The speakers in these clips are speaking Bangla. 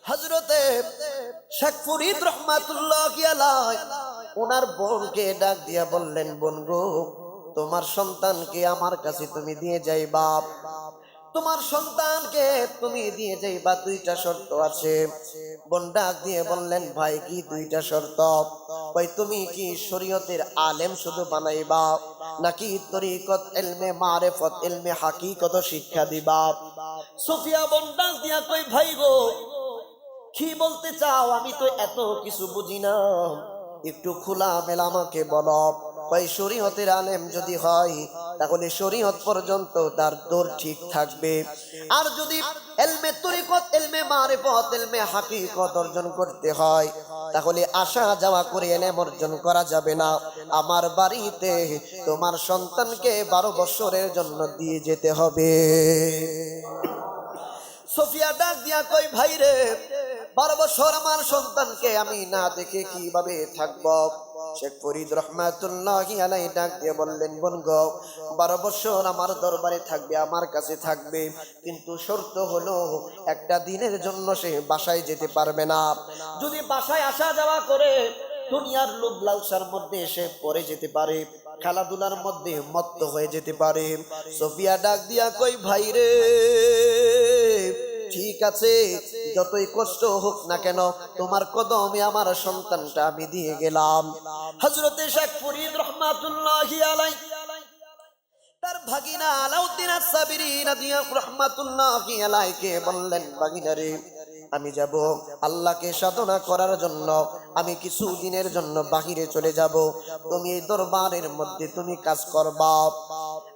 হযরতে শেখ ফরিদ রহমাতুল্লাহি আলাইহি ওনার বোনকে ডাক দিয়া বললেন, বোন গো, তোমার সন্তানকে আমার কাছে তুমি দিয়ে যাইবা, তোমার সন্তানকে তুমি দিয়ে যাইবা, দুইটা শর্ত আছে। বোন ডাক দিয়ে বললেন, ভাই কি দুইটা শর্ত? ভাই তুমি কি শরীয়তের আলেম শুধু বানাইবা, নাকি তরিকত ইলমে মারিফত ইলমে হাকিকত শিক্ষা দিবা? সুফিয়া বোন ডাক দিয়া কই, ভাই গো কি বলতে চাও? আমি তো এত কিছু বুঝি না, একটু খোলা মেলা আমাকে বলো। ভাই শরীয়তের আলেম যদি হয় তাহলে শরীয়ত পর্যন্ত তার দৌড় ঠিক থাকবে, আর যদি ইলমে তরিকত ইলমে মারিফত ইলমে হাকিকত অর্জন করতে হয় তাহলে আসা যাওয়া করে ইলম অর্জন করা যাবে না। আমার বাড়িতে তোমার সন্তানকে 12 বছরের জন্য দিয়ে যেতে হবে। সুফিয়া ডাক দিয়া কই, ভাই রে, 12 বছর আমার সন্তানকে আমি না দেখে কিভাবে থাকব? শেখ ফরিদ রহমাতুল্লাহি আলাইহি ডাক দিয়ে বললেন, বোন গো, 12 বছর আমার দরবারে থাকবে, আমার কাছে থাকবে, কিন্তু শর্ত হলো একটা দিনের জন্য সে বাসায় যেতে পারবে না। যদি বাসায় আসা যাওয়া করে দুনিয়ার লোভ লালসার মধ্যে সে পড়ে যেতে পারে, খেলাধুলার মধ্যে মত্ত হয়ে যেতে পারে। সুফিয়া ডাক দিয়া কই, ভাই রে, ঠিক আছে, যতই কষ্ট হোক না কেন তোমার কদমে আমার সন্তানটা আমি দিয়ে গেলাম। হযরতে শেখ ফরিদ রহমাতুল্লাহি আলাইহি তার ভাগিনা আলাউদ্দিন আস-সাবিরি রাহমাতুল্লাহি আলাইহিকে বললেন, ভাগিনা রে, আমি যাব আল্লাহকে সাধনা করার জন্য, আমি কিছু দিনের জন্য বাহিরে চলে যাব, তুমি এই দরবারের মধ্যে তুমি কাজ করবা।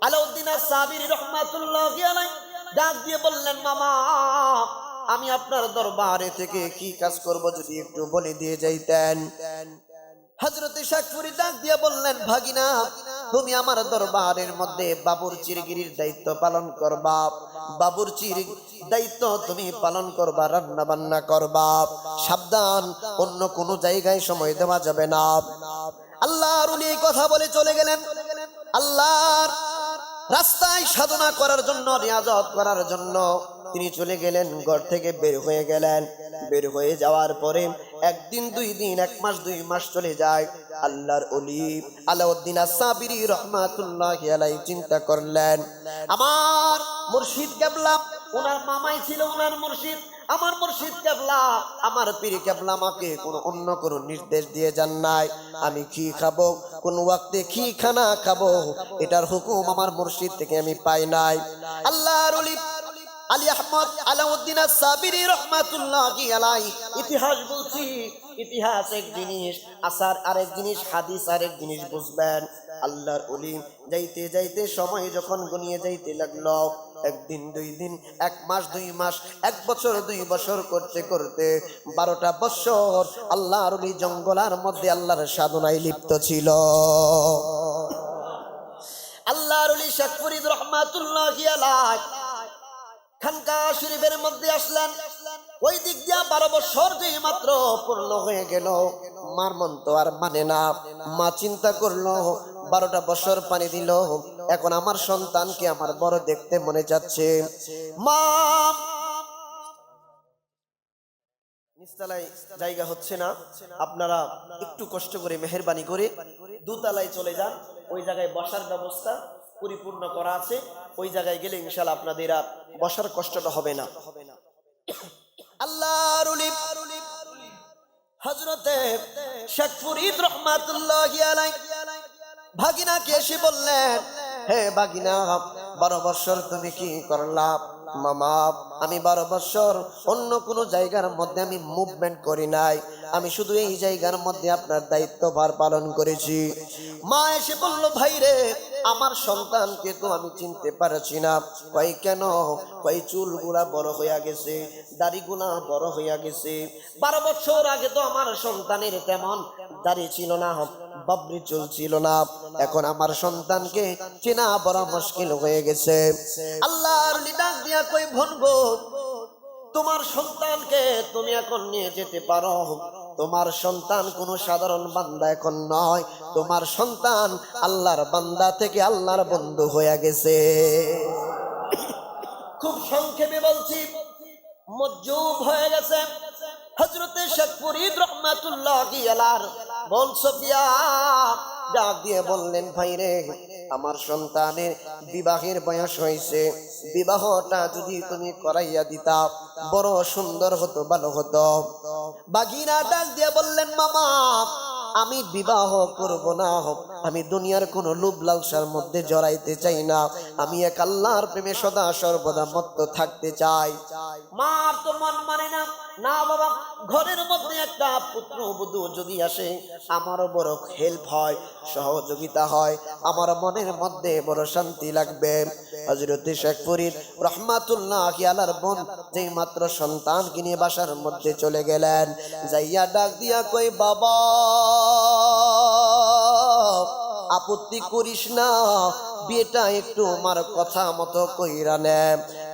আলাউদ্দিন আস-সাবিরি রাহমাতুল্লাহি আলাইহি ডাক দিয়ে বললেন, মামা, আমি আপনার দরবারে থেকে কি কাজ করব যদি একটু বলে দিয়ে যাইতেন। হযরতে শেখ ফরিদ ডাক দিয়ে বললেন, ভাগিনা, তুমি আমার দরবারের মধ্যে বাবুর্চিগিরির দায়িত্ব পালন করবা, বাবুর্চির দায়িত্ব তুমি পালন করবা, রান্না বান্না করবা, সাবধান, অন্য কোনো জায়গায় সময় দেওয়া যাবে না। আল্লাহর উনি কথা বলে চলে গেলেন। আল্লাহর রাস্তায় সাধনা করার জন্য, রিয়াজত করার জন্য তিনি চলে গেলেন, ঘর থেকে বের হয়ে গেলেন। বের হয়ে যাওয়ার পরে একদিন, 2 দিন, 1 মাস, 2 মাস চলে যায়। আল্লাহর ওলি আলাউদ্দিন আস-সাবিরি রহমাতুল্লাহি আলাইহি চিন্তা করলেন, আমার মুর্শিদ কেবলা, ওনার মামাই ছিল ওনার মুর্শিদ, আমার মুর্শিদ কেবলা, আমার পীর কেবলা আমাকে অন্য কোনো নির্দেশ দিয়ে যান নাই, আমি কি খাবো, কোন ওয়াক্তে কি খানা খাবো, এটার হুকুম আমার মুর্শিদ থেকে আমি পাই নাই। আল্লাহর ওলি আলী আহমদ আলাউদ্দিন আস-সাবিরি রহমাতুল্লাহি আলাইহি ইতিহাস বলছি, ইতিহাস এক জিনিস, আসার আরেক জিনিস, হাদিস আরেক জিনিস, বুঝবেন। আল্লাহর ওলি যাইতে যাইতে সময় যখন গনিয়ে যাইতে লাগলো, 1 দিন, 2 দিন, 1 মাস, 2 মাস, 1 বছর, 2 বছর করতে করতে 12টা বছর আল্লাহর ওলি জঙ্গলার মধ্যে আল্লাহর সাধনায় লিপ্ত ছিল। আল্লাহর ওলি শেখ ফরিদ রহমাতুল্লাহি আলাইহি খানকা শরীফের মধ্যে আসলেন। ওই দিক দিয়া 12 বছর যে মাত্র পূর্ণ হয়ে গেল, মার মন তো আর মানে না। মা চিন্তা করলো, 12টা বছর পানি দিল, এখন আমার সন্তানকে আমার বড় দেখতে মনে যাচ্ছে। মা, নিচতলায় জায়গা হচ্ছে না, আপনারা একটু কষ্ট করে মেহেরবানি করে দোতলায় চলে যান, ওই জায়গায় বসার ব্যবস্থা পরিপূর্ণ করা আছে, ওই জায়গায় গেলে ইনশাআল্লাহ আপনাদের আর বসার কষ্টটা হবে না। আল্লাহর ওলি হযরতে শেখ ফরিদ রহমাতুল্লাহি আলাইহি ভাগিনাকে এসে বললেন, হে ভাগিনা, 12 বছর তুমি কি করলা? মামা, আমি 12 বছর অন্য কোনো জায়গার মধ্যে আমি মুভমেন্ট করি নাই, আমি শুধু এই জায়গার মধ্যে আপনার দায়িত্বভার পালন করেছি। মা এসে বলল, ভাই রে, আমার সন্তানকে তো আমি চিনতে পারছি না। কই কেন? কই চুলগুলা বড় হইয়া গেছে, দাড়িগুলা বড় হইয়া গেছে। 12 বছর আগে তো আমার সন্তানের তেমন দাড়ি ছিল না, বাবরি চুল ছিল না, এখন আমার সন্তানকে চেনা বড় মুশকিল হয়ে গেছে। আল্লাহর ডাক দিয়া কই, বোন গো, তোমার সন্তানকে তুমি এখন নিয়ে যেতে পারো, তোমার সন্তান কোনো সাধারণ বান্দা এখন নয়, তোমার সন্তান আল্লাহর বান্দা থেকে আল্লাহর বন্ধু হয়ে গেছে। খুব সংক্ষেপে বলছি, মজ্জুব হয়ে গেছে। হযরতে শেখ ফরিদ রহমাতুল্লাহি আলাইহি বল সোফিয়া ডাক দিয়ে বললেন, ভাই রে, আমার সন্তানের বিবাহের বয়স হয়েছে, বিবাহটা যদি তুমি করাইয়া দিতা বড় সুন্দর হতো, ভালো হতো। বাগিনা ডাক দিয়ে বললেন, মামা আমি বিবাহ করব না, আমি দুনিয়ার কোন লোভ লালসার মধ্যে জড়াইতে চাই না, আমি এক আল্লাহর প্রেমে সদা সর্বদা মত্ত থাকতে চাই। মার তো মন মানে না, না বাবা, ঘরের মধ্যে একটা পুত্রবধূ যদি আসে আমারও বড় হেল্প হয়, সহযোগিতা হয়, আমার মনের মধ্যে বড় শান্তি লাগবে। হযরত শেখ ফরিদ রহমাতুল্লাহি আলাইহির বোন যেই মাত্র সন্তানকে নিয়ে বাসার মধ্যে চলে গেলেন, যাইয়া ডাক দিয়া কই, বাবা আপত্তি করিস না, বিয়েটা একটু আমার কথা মতো কইরা নে।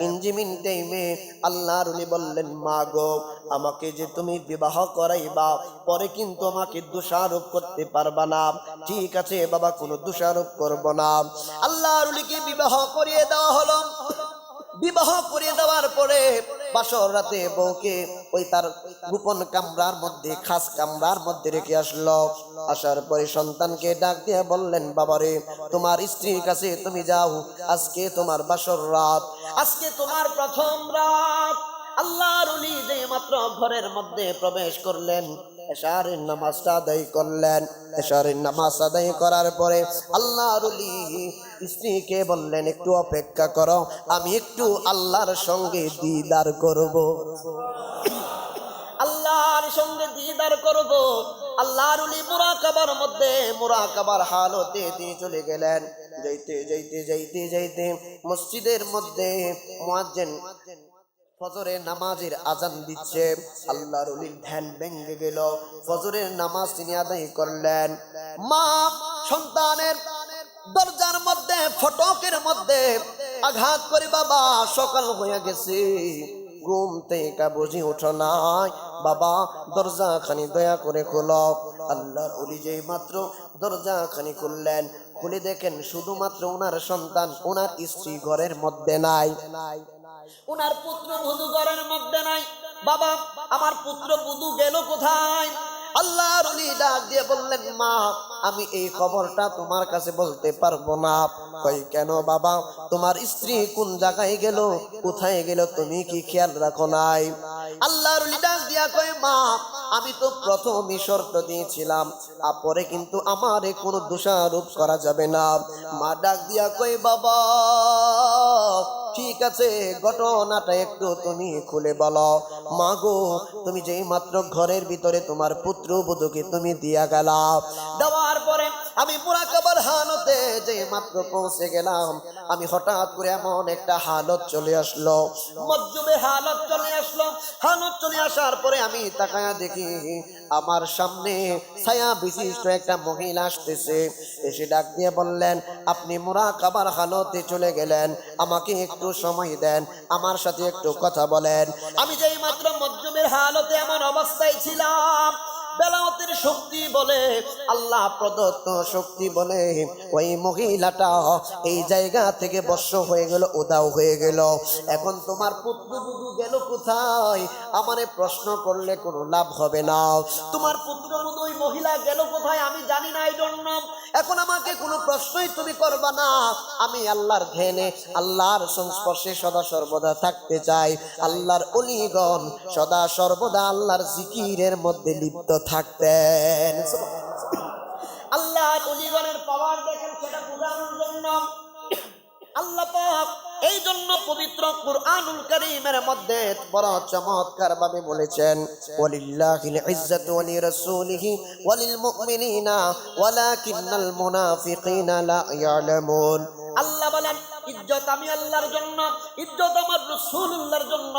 ইঞ্জিমিন টাইমে আল্লাহর ওলি বললেন, মা গো, আমাকে যে তুমি বিবাহ করাইবা পরে কিন্তু আমাকে দোষারোপ করতে পারবা না। ঠিক আছে বাবা, কোনো দোষারোপ করব না। আল্লাহর ওলিকে বিবাহ করিয়ে দেওয়া হলো। বিবাহ করিয়ে দেওয়ার পরে বাসর রাতে বউকে ওই তার গোপন কামরার মধ্যে, খাস কামরার মধ্যে রেখে আসলো। আসার পরে সন্তানকে ডাক দিয়ে বললেন, বাবারে, তোমার স্ত্রীর কাছে তুমি যাও, আজকে তোমার বাসর রাত, আজকে তোমার প্রথম রাত। আল্লাহর ওলি যে মাত্র ঘরের মধ্যে প্রবেশ করলেন, এশারের নামাজটা আদায় করলেন। এশারের নামাজ আদায় করার পরে আল্লাহর ওলি স্ত্রীকে বললেন, একটু অপেক্ষা করো, আমি একটু আল্লাহর সঙ্গে দিদার করব, আল্লাহর সঙ্গে দিদার করব। আল্লাহর ওলি মুরাকাবার মধ্যে, মুরাকাবার হালতে দিয়ে চলে গেলেন। যাইতে যাইতে যাইতে যাইতে মসজিদের মধ্যে মুয়াজ্জিন ফজরের নামাজের আজান দিচ্ছে। আল্লাহর ওলির ধ্যান ভেঙে গেল, ফজরের নামাজ তিনি আদায় করলেন। মা সন্তানের দরজার মধ্যে, ফটকের মধ্যে আঘাত করে, বাবা সকাল হয়ে গেছে, ঘুম থেকে বুঝি ওঠো নাই, বাবা দরজা খানি দয়া করে খোলো। আল্লাহর ওলি যেই মাত্র দরজা খানি খুললেন, খুলে দেখেন শুধুমাত্র ওনার সন্তান, ওনার স্ত্রী ঘরের মধ্যে নাই, ওনার পুত্র বধূ ঘরের মধ্যে নাই। বাবা আমার পুত্র বধূ গেল কোথায়? আল্লাহর ওলি ডাক দিয়ে বললেন, মা আমি এই খবরটা তোমার কাছে বলতে পারবো না। কই কেন বাবা, তোমার স্ত্রী কোন জায়গায় গেল, কোথায় গেল, তুমি কি খেয়াল রাখো নাই? আল্লাহর ওলি ডাক দিয়া কয়, মা আমি তো প্রথমই শর্ত দিয়েছিলাম, পরে কিন্তু আমারে কোনো দোষারোপ করা যাবে না। মা ডাক দিয়া কয়, বাবা ঠিক আছে, ঘটনাটা একটু তুমি খুলে বলো। মা গো, তুমি যেই মাত্র ঘরের ভিতরে তোমার পুত্র বধূকে তুমি দিয়া গেলা, দেওয়ার পরে আমি মুরাকাবার হালতে যেই মাত্র পৌঁছে গেলাম, আমি হঠাৎ করে এমন একটা হালত চলে আসলো, মজ্জুবে হালত চলে আসলো। হালত চলে আসার পরে আমি তাকায়া দেখি আমার সামনে ছায়া বিশিষ্ট একটা মহিলা আসতেছে। এসে ডাক দিয়ে বললেন, আপনি মুরাকাবার হালতে চলে গেলেন, আমাকে একটু সময় দেন, আমার সাথে একটু কথা বলেন। আমি যেই মাত্র মজ্জুবের হালতে এমন অবস্থায় ছিলাম, বেলাওয়াতের শক্তি বলে, আল্লাহ প্রদত্ত শক্তি বলে, ওই মহিলাটা এই জায়গা থেকে বর্ষ হয়ে গেল, উদাও হয়ে গেল। এখন তোমার পুত্রবধূ গেল কোথায় আমারে প্রশ্ন করলে কোনো লাভ হবে না। তোমার পুত্রবধূ ওই মহিলা গেল কোথায় আমি জানি না, এই জন্য এখন আমাকে কোনো প্রশ্নই তুমি করবা না। আমি আল্লাহর ধ্যানে, আল্লাহর সংস্পর্শে সদা সর্বদা থাকতে চাই। আল্লাহর ওলিগণ সদা সর্বদা আল্লাহর জিকিরের মধ্যে লিপ্ত থাকতেন। আল্লাহর ওলিগণের পাওয়ার দেখেন, সেটা বোঝানোর জন্য আল্লাহ পাক এই জন্য পবিত্র কুরআনুল কারীমের মধ্যে বড় চমৎকার ভাবে বলেছেন, ওয়ালিল্লাহিল ইজ্জাতু ওয়া লিরাসূলিহি ওয়া লিল মুমিনিনা ওয়ালাকিন্নাল মুনাফিকিনা লা ইয়ালামুন। আল্লাহ বলেন, ইজ্জত আমি আল্লাহর জন্য, ইজ্জত আমার রাসূলুল্লাহর জন্য,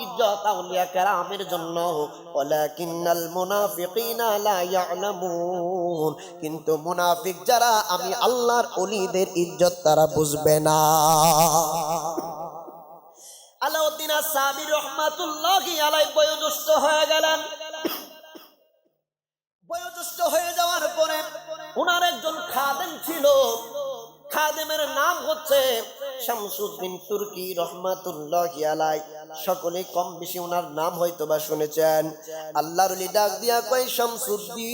ইজ্জত আউলিয়া কেরামের জন্য, ওয়ালাকিন্নাল মুনাফিকিনা লা ইয়ালামুন, কিন্তু মুনাফিক যারা, আমি আল্লাহর ওলিদের ইজ্জত তারা বুঝবে না। আলাউদ্দিন আস-সাবি রাহমাতুল্লাহি আলাইহি বয়োজ্যেষ্ঠ হয়ে গেলেন। বয়োজ্যেষ্ঠ হয়ে যাওয়ার পরে ওনার একজন খাদেম ছিল, খাদেমের নাম হচ্ছে শামসুদ্দিন তুর্কি রহমাতুল্লাহি আলাইহি। সকলে কম বেশি ওনার নাম হয়তোবা শুনেছেন। আল্লাহর ওলি ডাক দিয়া কয়, শামসুদ্দিন,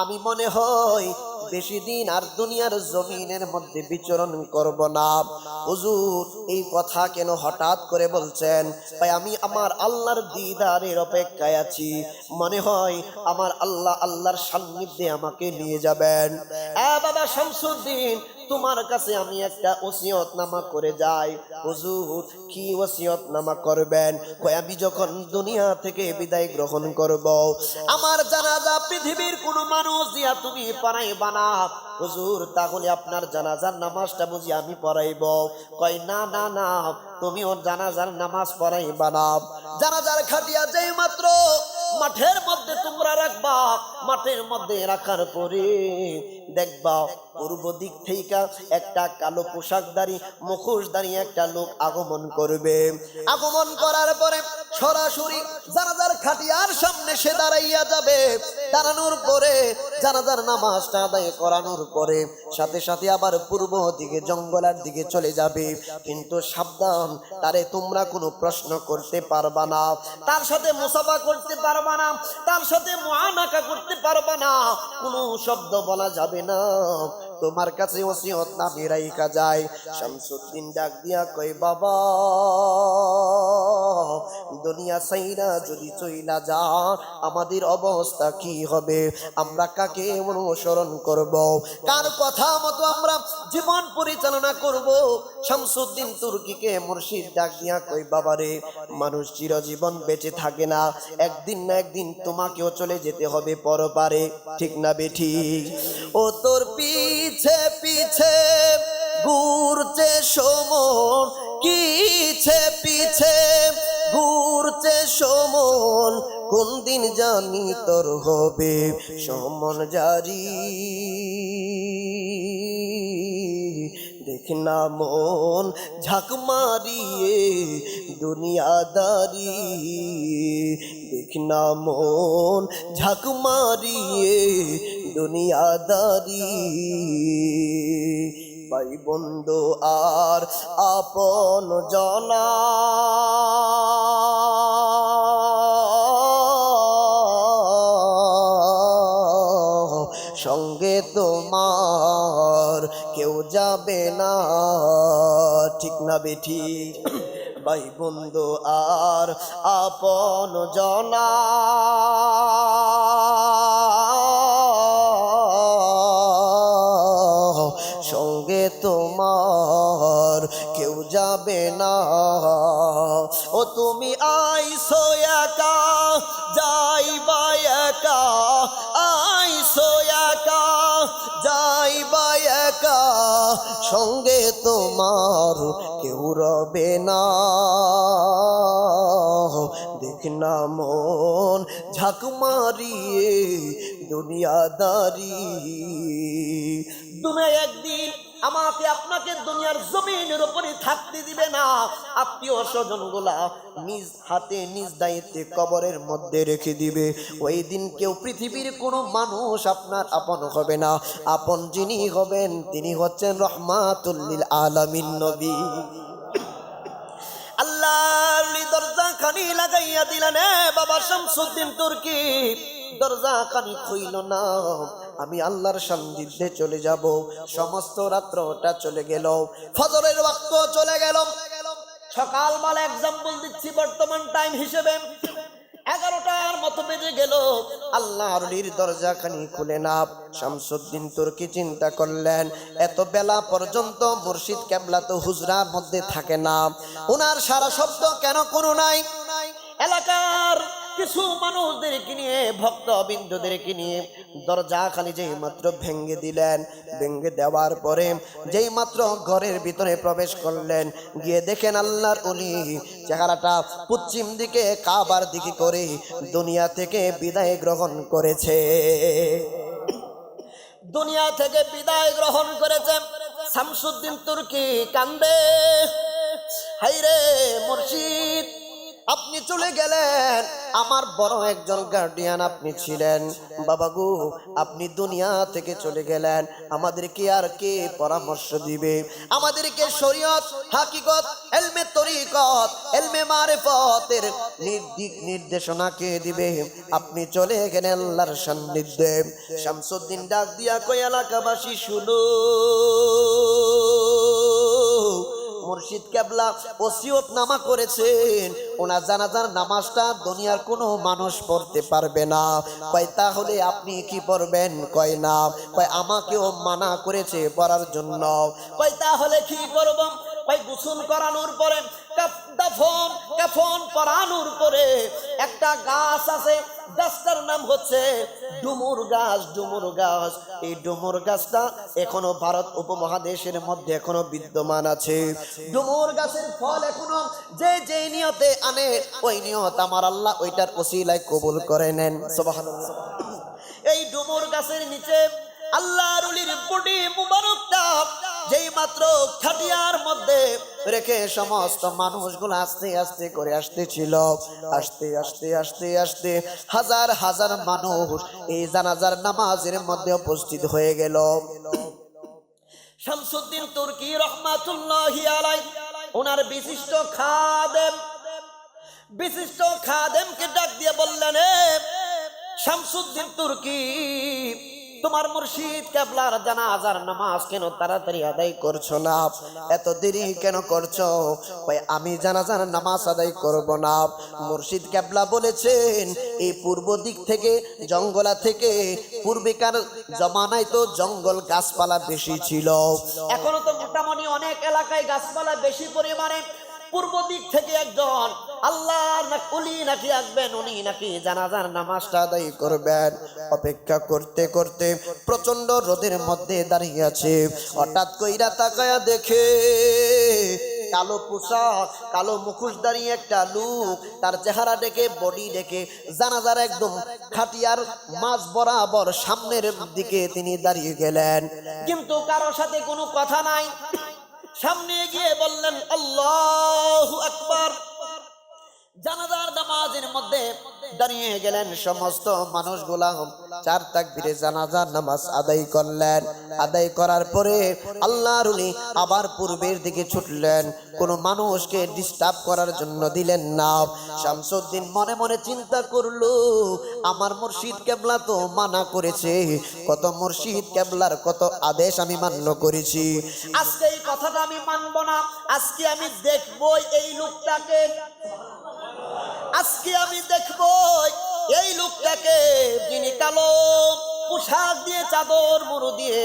আমি মনে হয় বেশি দিন আর দুনিয়ার জমিনের মধ্যে বিচরণ করব না। হুজুর, এই কথা কেন হঠাৎ করে বলছেন? ভাই, আমি আমার আল্লাহর দিদারের অপেক্ষায় আছি। মনে হয় আমার আল্লাহর সান্নিধ্যে আমাকে নিয়ে যাবেন। বাবা শামসুদ্দিন, তোমার কাছে আমি একটা ওসিয়তনামা করে যাই। হুজুর, কি ওসিয়তনামা করবেন? কই, আমি যখন দুনিয়া থেকে বিদায় গ্রহণ করব, আমার জানাজা পৃথিবীর কোনো মানুষ দিয়া তুমি পড়াইবা না। হুজুর, তাহলে আপনার জানাজার নামাজটা বুঝি আমি পড়াইব? কই, না না না, তুমিও জানাজার নামাজ পড়াইবা না। জানাজার খাটিয়া যেই মাত্র মাঠের মধ্যে তোমরা রাখবা, মাঠের মধ্যে রাখার পরে দেখবা পূর্ব দিক থেকে একটা কালো পোশাকধারী মুখোশধারী একটা লোক আগমন করবে। আগমন করার পরে সরাসরি জানাজার খাটিয়ার সামনে সে দাঁড়াইয়া যাবে। দাঁড়ানোর পরে জানাজার নামাজটা আদায় করানোর পরে সাথে সাথে আবার পূর্ব দিকে জঙ্গলের দিকে চলে যাবে। কিন্তু সাবধান, তারে তোমরা কোনো প্রশ্ন করতে পারবা না, তার সাথে মুসাফা করতে পারবা না, তার সাথে মুআনাকা করতে পারবা না, কোনো শব্দ বলা যাবে না। তোমার কাছে ওসিয়ত নামে রাইখা যায়। শামসুদ্দিন ডাক দিয়া কই, বাবা, দুনিয়া সাইরা যদি চইলা যা আমাদের অবস্থা কি হবে? আমরা কাকে অনুসরণ করব? কার কথা মতো আমরা জীবন পরিচালনা করব? শামসুদ্দিন তুর্কিকে মুর্শিদ ডাক দিয়া কই, বাবারে, মানুষ চিরজীবন বেঁচে থাকে না, একদিন না একদিন তোমাকেও চলে যেতে হবে পরপারে, ঠিক না বেঠিক? ও তোর পিছে পিছে ঘুরছে সমন, কিছে পিছে ঘুরছে সমন, কোন দিন জানি তোর হবে সমন জারি। দেখ না মন ঝাঁক মারিয়ে দুনিয়াদারি, দেখ না মন ঝাঁক মারিয়ে দুনিয়াদারি। ভাই বন্ধু আর আপন জনা, সঙ্গে তোমার কেউ যাবে না, ঠিক না বেঠিক? ভাই বন্ধু আর আপন জনা, সঙ্গে তোমার কেউ যাবে না। ও তুমি আইসো একা, যাইবা একা, আইসো একা, যাইবা একা, সঙ্গে তোমার কেউ রবে না। দেখ না মন ঝাঁক মারিয়ে দুনিয়াদারি। দুনিয়া একদিন আমাকে আপনাকে দুনিয়ার জমিনের উপরে থাকতে দিবে না। আত্মীয় স্বজন গুলা নিজ হাতে নিজ দায়িত্বে কবরের মধ্যে রেখে দিবে। ওই দিন কেউ পৃথিবীর কোনো মানুষ আপনার আপন হবে না। আপন যিনি হবেন তিনি হচ্ছেন রহমাতুল লিল আলামিন নবী। আল্লাহর দরজা খানি লাগাইয়া দিলেন। বাবা শামসুদ্দিন তুর্কি, দরজা খানি খুইল না, আমি আল্লাহর সান্নিধ্যে চলে যাব। সমস্ত রাত্রটা চলে গেল, ফজরের ওয়াক্ত চলে গেল। সকালবেলা এক্সাম্পল দিচ্ছি, বর্তমান টাইম হিসেবে 11টার মতো বেজে গেল। আল্লাহর ওলির দরজা খানি খুলে না। শামসুদ্দিন তুর্কি চিন্তা করলেন, এত বেলা পর্যন্ত মুর্শিদ কেবলা তো হুজরার মধ্যে থাকে না, ওনার সারা শব্দ কেন কোনো নাই? এলাকার কিছু মানুষদেরকে নিয়ে, ভক্তবিন্দুদেরকে নিয়ে দরজা খালি যেই মাত্র ভেঙ্গে দিলেন। ভেঙ্গে দেওয়ার পরে যেই মাত্র ঘরের ভিতরে প্রবেশ করলেন, গিয়ে দেখেন আল্লাহর ওলি চেহারাটা পশ্চিম দিকে কাবার দিকে করে দুনিয়া থেকে বিদায় গ্রহণ করেছে। দুনিয়া থেকে বিদায় গ্রহণ করেছে। শামসুদ্দিন তুর্কি কান্দে, হাইরে মুর্শিদ, আপনি চলে গেলেন, আমার বড় একজন গার্ডিয়ান আপনি ছিলেন বাবা গো, আপনি দুনিয়া থেকে চলে গেলেন, আমাদেরকে আর কে পরামর্শ দিবে? আমাদেরকে শরীয়ত, হাকিকত, ইলমে তরিকত, ইলমে মারিফতের দিক নির্দেশনা কে দিবে? আপনি চলে গেলেন আল্লাহর সান্নিধ্যে। শামসুদ্দিন ডাক দিয়া কই, এলাকাবাসী শুনো, মুর্শিদ কেবলা ওসিয়ত নামা করেছেন, ওনার জানাজার নামাজটা দুনিয়ার কোনো মানুষ পড়তে পারবে না। কয় তাহলে আপনি কি পড়বেন? কয় না। কয় আমাকেও মানা করেছে পড়ার জন্য। কয় তাহলে কি করব? কয় গোসল করানোর পরে, কাফন পরানোর পরে একটা গাছ আছে, গাছটার নাম হচ্ছে ডুমুর গাছ। ডুমুর গাছ, এই ডুমুর গাছটা এখনো ভারত উপমহাদেশের মধ্যে এখনো বিদ্যমান আছে। ডুমুর গাছের ফল এখনো যে যে নিয়তে আনে, ওই নিয়ত আমার আল্লাহ ওইটার ওসিলায় কবুল করে নেন। সুবহানাল্লাহ। এই ডুমুর গাছের নিচে আল্লাহর ওলির বডি মুবারকটা যেই মাত্র খাটিয়ার মধ্যে রেখে সমস্ত মানুষগুলো আস্তে আস্তে করে আসতেছিল, আস্তে আস্তে আস্তে আস্তে হাজার হাজার মানুষ এই জানাজার নামাজের মধ্যে উপস্থিত হয়ে গেল। শামসুদ্দিন তুর্কি রহমাতুল্লাহি আলাইহি ওনার বিশিষ্ট খাদেমকে ডাক দিয়ে বললেন, শামসুদ্দিন তুর্কি, তোমার মুর্শিদ কেবলার জানাজার নামাজ কেন তাড়াতাড়ি আদায় করছো না? এত দেরি কেন করছো? ভাই আমি জানাজার নামাজ আদায় করব না। মুর্শিদ কেবলা বলেছেন, এই পূর্ব দিক থেকে জঙ্গলা থেকে, পূর্বেকার জমানায় তো জঙ্গল গাছপালা বেশি ছিল, এখনো তো মোটামুটি অনেক এলাকায় গাছপালা বেশি পরিমাণে। পূর্ব দিক থেকে একজন আল্লাহর ওলি নাকি আসবেন, উনি নাকি জানাজার নামাজটা আদায় করবেন। অপেক্ষা করতে করতে প্রচন্ড রোদের মধ্যে দাঁড়িয়ে আছে। হঠাৎ কইরা তাকায়া দেখে কালো পোশাক, কালো মুখোশধারী একটা লোক, তার চেহারা দেখে, বডি দেখে জানাজার একদম খাটিয়ার মাঝ বরাবর সামনের দিকে তিনি দাঁড়িয়ে গেলেন, কিন্তু কারোর সাথে কোনো কথা নাই। সামনে গিয়ে বললেন আল্লাহু আকবার। জানাজার নামাজের মধ্যে দাঁড়িয়ে গেলেন। সমস্ত মানুষগুলা চার তাকবীরে জানাজার নামাজ আদায় করলেন। আদায় করার পরে আল্লাহর ওলি আবার পূর্বের দিকে ছুটলেন, কোনো মানুষকে ডিস্টার্ব করার জন্য দিলেন না। শামসুদ্দিন মনে মনে চিন্তা করলো, আমার মুর্শিদ কেবলা তো মানা করেছে, কত মুর্শিদ কেবলার কত আদেশ আমি মান্য করেছি, আজকে এই কথাটা আমি মানব না। আজকে আমি দেখবো এই লোকটাকে, আজকে আমি দেখবো এই লোকটাকে, যিনি কালো পোশাক দিয়ে, চাদর মুড়ো দিয়ে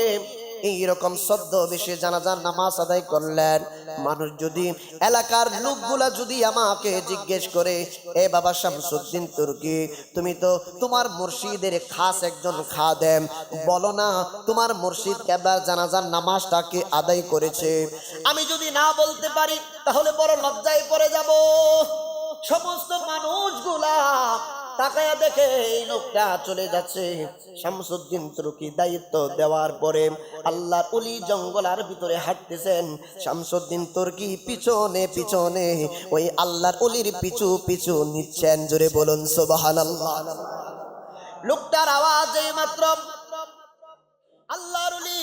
এইরকম ছদ্মবেশে জানাজার নামাজ আদায় করলেন। মানুষ যদি, এলাকার লোকগুলা যদি আমাকে জিজ্ঞেস করে, এ বাবা শামসুদ্দিন তুর্কি, তুমি তো তোমার মুর্শিদের খাস একজন খাদেম, বলো না তোমার মুর্শিদ কেবলার জানাজার নামাজটাকে আদায় করেছে? আমি যদি না বলতে পারি তাহলে বড় লজ্জায় পড়ে যাব। সমস্ত মানুষগুলা তাকায়া দেখে এই লোকটা চলে যাচ্ছে। শামসুদ্দিন তুর্কি দায়িত্ব দেওয়ার পরে আল্লাহর ওলি জঙ্গলার ভিতরে হাঁটতেছেন। শামসুদ্দিন তুর্কি পিছনে পিছনে ওই আল্লাহর ওলির পিছু পিছু নিচ্ছেন। জোরে বলুন সুবহানাল্লাহ। লোকটার আওয়াজে মাত্র আল্লাহর ওলি,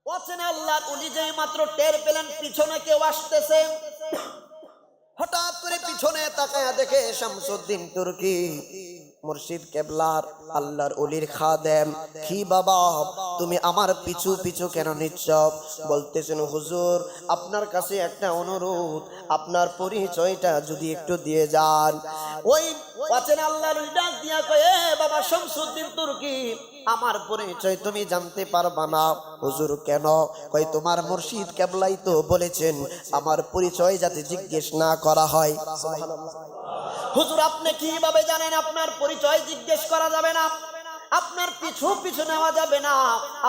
অচেনা আল্লাহর ওলি যেই মাত্র টের পেলেন পিছনে কেউ আসতেছে, হঠাৎ করে পিছনে তাকায়া দেখে শামসুদ্দিন তুর্কি মুর্শিদ কেবলার আল্লাহর ওলির খাদেম। কি বাবা, তুমি আমার পিছু পিছু কেন নিচ্ছ? বলতেছেন, হুজুর আপনার কাছে একটা অনুরোধ, আপনার পরিচয়টা যদি একটু দিয়ে যান। ওই অচেনা আল্লাহর ওলি ডাক দিয়া কয়, এ বাবা শামসুদ্দিন তুর্কি, আমার পরিচয় তুমি জানতে পারবা না। হুজুর কেন? কয় তোমার মুর্শিদ কেবলাই তো বলেছেন আমার পরিচয় যাতে জিজ্ঞেস না করা হয়। হুজুর আপনি কিভাবে জানেন আপনার পরিচয় জিজ্ঞেস করা যাবে না, আপনার পিছু পিছু নেওয়া যাবে না,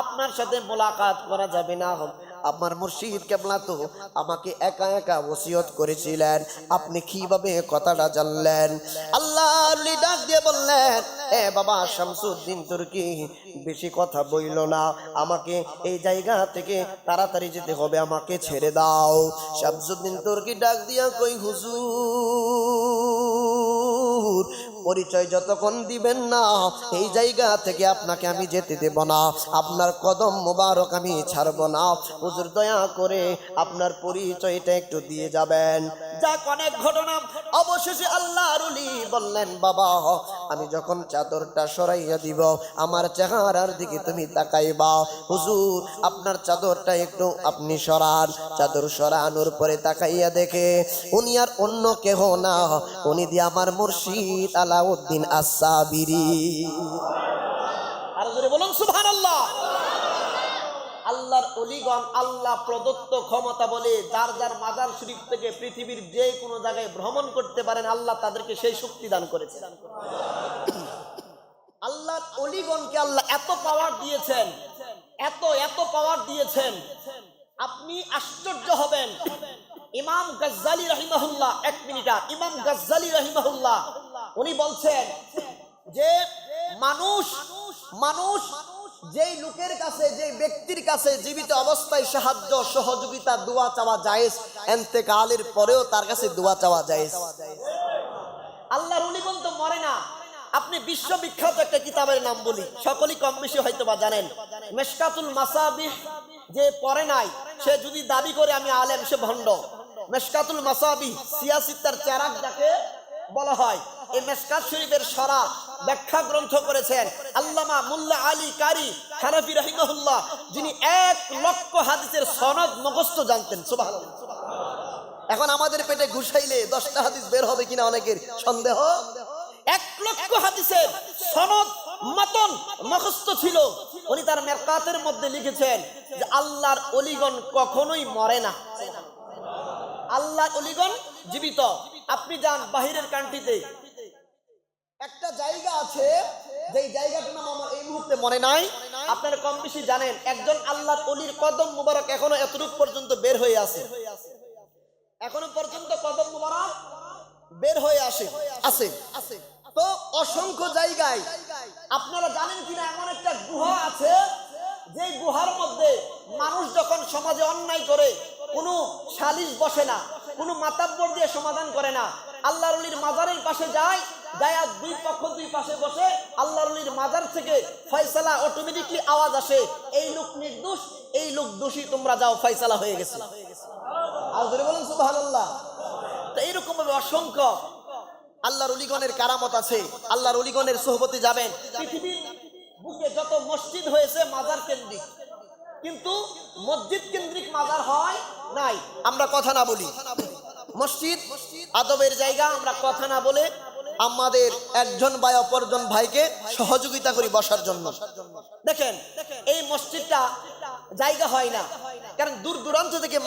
আপনার সাথে মোলাকাত করা যাবে না? আমার মুর্শিদ কেবলা তো আমাকে একা একা ওসিয়ত করেছিলেন, আপনি কিভাবে কথাটা জানলেন? আল্লাহর ওলি ডাক দিয়ে বললেন, এ বাবা শামসুদ্দিন তুর্কি, বেশি কথা বইল না, আমাকে এই জায়গা থেকে তাড়াতাড়ি যেতে হবে, আমাকে ছেড়ে দাও। শামসুদ্দিন তুর্কি ডাক দিয়া কই, হুজুর পরিচয় যতক্ষণ দিবেন না এই জায়গা থেকে আপনাকে আমি যেতে দেব না, আপনার কদম মোবারক আমি ছাড়ব না। হুজুর দয়া করে আপনার পরিচয়টা একটু দিয়ে যাবেন। যাক, অনেক ঘটনা। অবশেষে আল্লাহর ওলি বললেন, বাবা আমি যখন চাদরটা সরাইয়া দিব আমার চেহারার দিকে তুমি তাকাইবা। হুজুর আপনার চাদরটা একটু আপনি সরান। চাদর সরানোর পরে তাকাইয়া দেখে উনি আর অন্য কেহ না, উনি দিয়ে আমার মুর্শিদ আলাউদ্দিন আস-সাবিরি। আর জোরে বলুন সুবহানাল্লাহ। আল্লাহর ওলিগণ আল্লাহ প্রদত্ত ক্ষমতা বলে যার যার মাজার শরীফ থেকে পৃথিবীর যে কোনো জায়গায় ভ্রমণ করতে পারেন, আল্লাহ তাদেরকে সেই শক্তি দান করেছেন। আল্লাহর ওলিগণকে আল্লাহ এত পাওয়ার দিয়েছেন, এত পাওয়ার দিয়েছেন, আপনি আশ্চর্য হবেন। ইমাম গাজ্জালি রাহিমাহুল্লাহ, এক মিনিট, ইমাম গাজ্জালি রাহিমাহুল্লাহ উনি বলছেন যে মানুষ যেই লোকের কাছে, যেই ব্যক্তির কাছে জীবিত অবস্থায় সাহায্য সহযোগিতা দোয়া চাওয়া জায়েজ, ইন্তেকালের পরেও তার কাছে দোয়া চাওয়া জায়েজ। আল্লাহর ওলিগণ তো মরে না। আপনি বিশ্ববিখ্যাত একটা কিতাবের নাম বলি, সকলেই কম বেশি হয়তো বা জানেন, মিশকাতুল মাসাবিহ। যে পড়ে নাই সে যদি দাবি করে আমি আলেম, সে ভণ্ড। মিশকাতুল মাসাবিহ, সিয়াসিত্তার চেরাগ যাকে বলা হয়, এই মিশকাত শরীফের সরা ব্যাখ্যা গ্রন্থ করেছেন আল্লামা মুল্লা আলী কারি হানাফি রাহিমাহুল্লাহ, যিনি 1 লক্ষ হাদিসের সনদ মুখস্থ জানতেন। সুবহানাল্লাহ। এখন আমাদের পেটে ঘুষাইলে 10টা হাদিস বের হবে কিনা অনেকের সন্দেহ। 1 লক্ষ হাদিসের সনদ মতন মুখস্থ ছিল। উনি তার মেরকাতের মধ্যে লিখেছেন যে আল্লাহর ওলিগণ কখনোই মরে না, আল্লাহর ওলিগণ জীবিত। আপনি যান বাহিরের কান্ট্রিতে, একটা জায়গা আছে যেই জায়গাটার নাম আমার এই মুহূর্তে মনে নাই, আপনারা কম বেশি জানেন। একজন আল্লাহর ওলির কদম মুবারক এখনো এতটুকু পর্যন্ত বের হয়ে আছে, এখনো পর্যন্ত কদম মুবারক বের হয়ে আছে। তো অসংখ্য জায়গায় আপনারা জানেন কিনা এমন একটা গুহা আছে, যে গুহার মধ্যে মানুষ যখন সমাজে অন্যায় করে কোনো সালিশ বসে না, কোনো মাতাব্বর দিয়ে সমাধান করে না, আল্লাহর ওলির মাজারের পাশে যায়, দুই পক্ষ দুই পাশে বসে আল্লাহর ওলির মাজার থেকে ফয়সালা অটোমেটিকলি আওয়াজ আসে, এই লোক নির্দোষ, এই লোক দোষী, তোমরা যাও, ফয়সালা হয়ে গেছে। আর ধরে বলুন সুবহানাল্লাহ। তো এইরকম ভাবে অসংখ্য আল্লাহর ওলিগণের কারামত আছে। আল্লাহর ওলিগণের সোহবতে যাবেন। পৃথিবীর বুকে যত মসজিদ হয়েছে মাজার কেন্দ্রিক, কিন্তু মসজিদ কেন্দ্রিক মাজার হয় নাই। আমরা কথা না বলি, মসজিদ আদবের জায়গা, আমরা কথা না বলে আমাদের একজন ভাই অপরজন ভাইকে সহযোগিতা করি বসার জন্য। দেখেন এই মসজিদটা জায়গা হয় না, কারণ দূর দূরান্ত থেকে